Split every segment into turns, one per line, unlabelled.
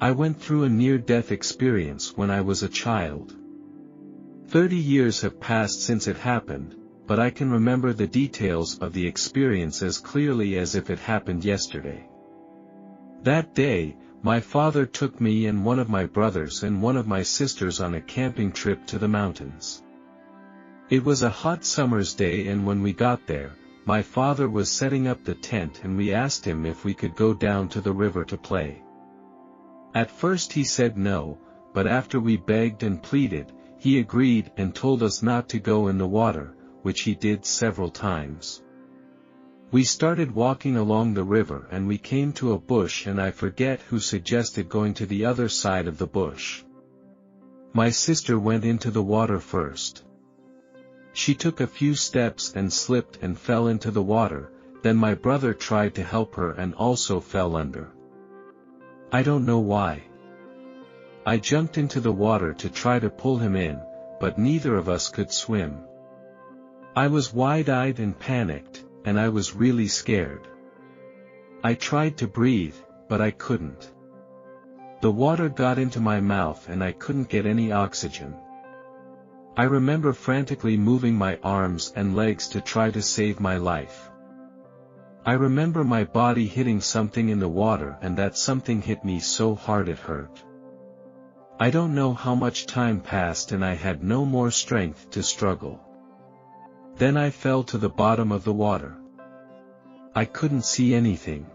I went through a near-death experience when I was a child. 30 years have passed since it happened, but I can remember the details of the experience as clearly as if it happened yesterday. That day, my father took me and one of my brothers and one of my sisters on a camping trip to the mountains. It was a hot summer's day, and when we got there, my father was setting up the tent and we asked him if we could go down to the river to play. At first he said no, but after we begged and pleaded, he agreed and told us not to go in the water, which he did several times. We started walking along the river and we came to a bush, and I forget who suggested going to the other side of the bush. My sister went into the water first. She took a few steps and slipped and fell into the water, then my brother tried to help her and also fell under. I don't know why. I jumped into the water to try to pull him in, but neither of us could swim. I was wide-eyed and panicked, and I was really scared. I tried to breathe, but I couldn't. The water got into my mouth and I couldn't get any oxygen. I remember frantically moving my arms and legs to try to save my life. I remember my body hitting something in the water, and that something hit me so hard it hurt. I don't know how much time passed and I had no more strength to struggle. Then I fell to the bottom of the water. I couldn't see anything.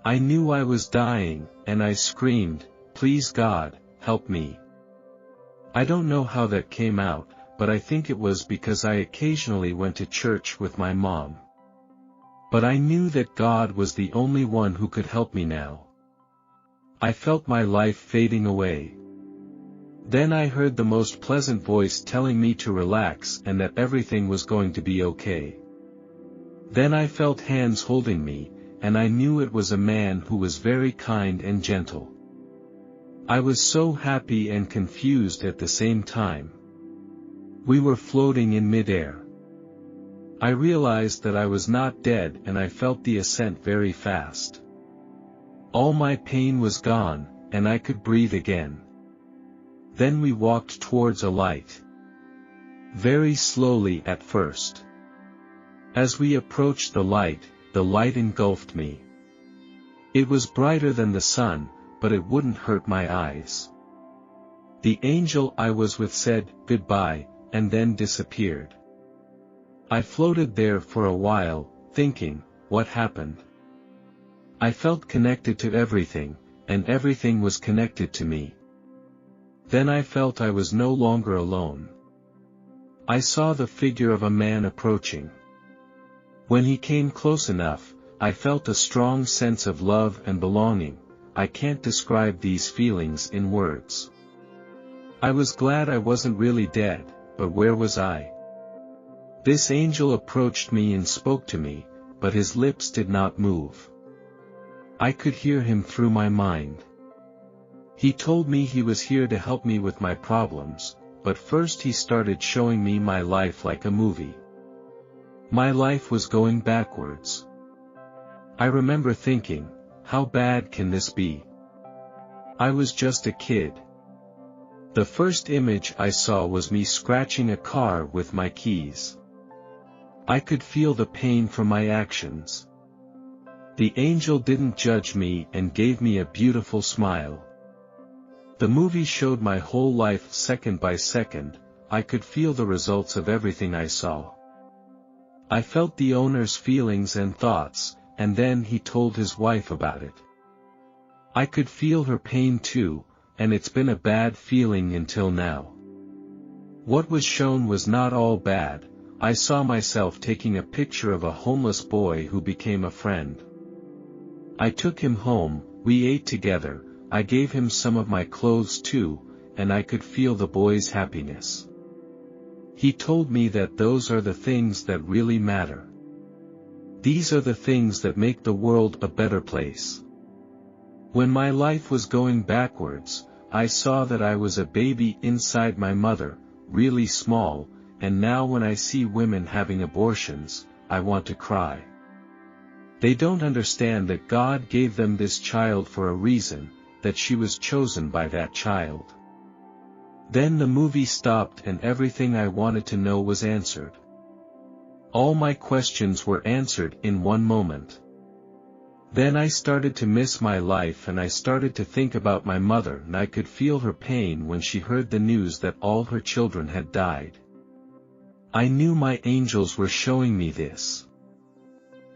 I knew I was dying, and I screamed, "Please God, help me." I don't know how that came out, but I think it was because I occasionally went to church with my mom. But I knew that God was the only one who could help me now. I felt my life fading away. Then I heard the most pleasant voice telling me to relax and that everything was going to be okay. Then I felt hands holding me, and I knew it was a man who was very kind and gentle. I was so happy and confused at the same time. We were floating in midair. I realized that I was not dead, and I felt the ascent very fast. All my pain was gone, and I could breathe again. Then we walked towards a light. Very slowly at first. As we approached the light engulfed me. It was brighter than the sun, but it wouldn't hurt my eyes. The angel I was with said, "Goodbye," and then disappeared. I floated there for a while, thinking, what happened? I felt connected to everything, and everything was connected to me. Then I felt I was no longer alone. I saw the figure of a man approaching. When he came close enough, I felt a strong sense of love and belonging. I can't describe these feelings in words. I was glad I wasn't really dead, but where was I? This angel approached me and spoke to me, but his lips did not move. I could hear him through my mind. He told me he was here to help me with my problems, but first he started showing me my life like a movie. My life was going backwards. I remember thinking, how bad can this be? I was just a kid. The first image I saw was me scratching a car with my keys. I could feel the pain from my actions. The angel didn't judge me and gave me a beautiful smile. The movie showed my whole life second by second. I could feel the results of everything I saw. I felt the owner's feelings and thoughts, and then he told his wife about it. I could feel her pain too, and it's been a bad feeling until now. What was shown was not all bad. I saw myself taking a picture of a homeless boy who became a friend. I took him home, we ate together, I gave him some of my clothes too, and I could feel the boy's happiness. He told me that those are the things that really matter. These are the things that make the world a better place. When my life was going backwards, I saw that I was a baby inside my mother, really small, and now when I see women having abortions, I want to cry. They don't understand that God gave them this child for a reason, that she was chosen by that child. Then the movie stopped and everything I wanted to know was answered. All my questions were answered in one moment. Then I started to miss my life and I started to think about my mother, and I could feel her pain when she heard the news that all her children had died. I knew my angels were showing me this,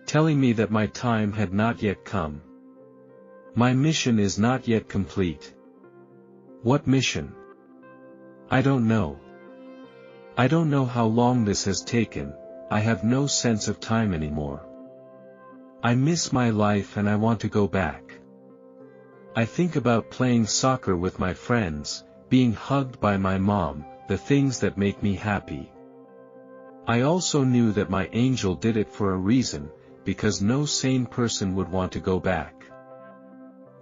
telling me that my time had not yet come. My mission is not yet complete. What mission? I don't know. I don't know how long this has taken. I have no sense of time anymore. I miss my life and I want to go back. I think about playing soccer with my friends, being hugged by my mom, the things that make me happy. I also knew that my angel did it for a reason, because no sane person would want to go back.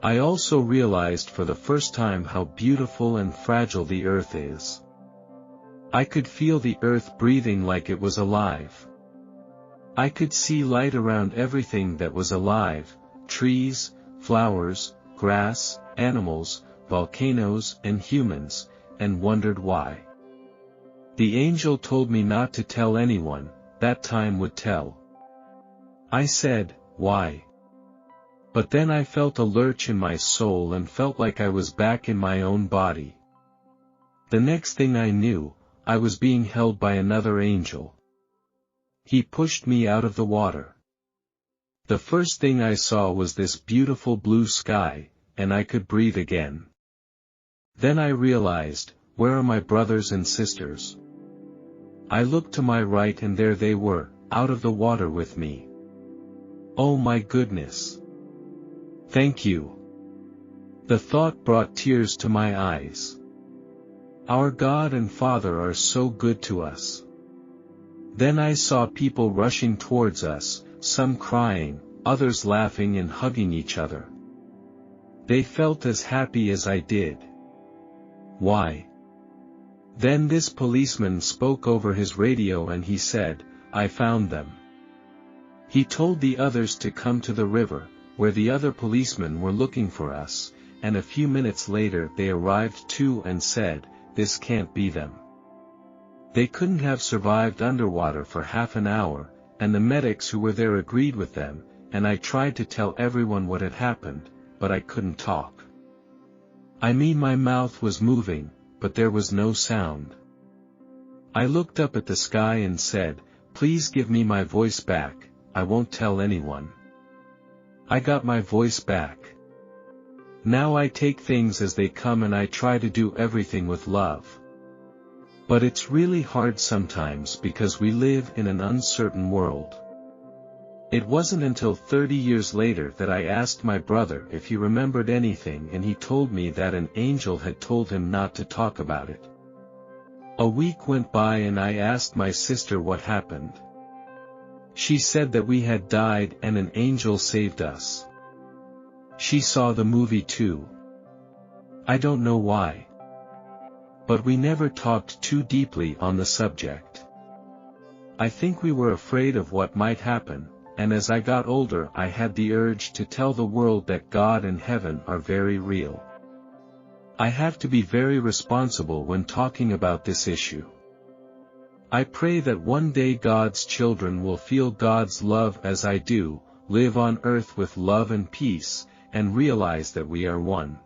I also realized for the first time how beautiful and fragile the earth is. I could feel the earth breathing like it was alive. I could see light around everything that was alive, trees, flowers, grass, animals, volcanoes and humans, and wondered why. The angel told me not to tell anyone, that time would tell. I said, why? But then I felt a lurch in my soul and felt like I was back in my own body. The next thing I knew, I was being held by another angel. He pushed me out of the water. The first thing I saw was this beautiful blue sky, and I could breathe again. Then I realized, where are my brothers and sisters? I looked to my right and there they were, out of the water with me. Oh my goodness! Thank you. The thought brought tears to my eyes. Our God and Father are so good to us. Then I saw people rushing towards us, some crying, others laughing and hugging each other. They felt as happy as I did. Why? Then this policeman spoke over his radio and he said, I found them. He told the others to come to the river, where the other policemen were looking for us, and a few minutes later they arrived too and said, this can't be them. They couldn't have survived underwater for half an hour, and the medics who were there agreed with them, and I tried to tell everyone what had happened, but I couldn't talk. I mean, my mouth was moving, but there was no sound. I looked up at the sky and said, please give me my voice back, I won't tell anyone. I got my voice back. Now I take things as they come and I try to do everything with love. But it's really hard sometimes because we live in an uncertain world. It wasn't until 30 years later that I asked my brother if he remembered anything, and he told me that an angel had told him not to talk about it. A week went by and I asked my sister what happened. She said that we had died and an angel saved us. She saw the movie too. I don't know why. But we never talked too deeply on the subject. I think we were afraid of what might happen, and as I got older I had the urge to tell the world that God and heaven are very real. I have to be very responsible when talking about this issue. I pray that one day God's children will feel God's love as I do, live on earth with love and peace, and realize that we are one.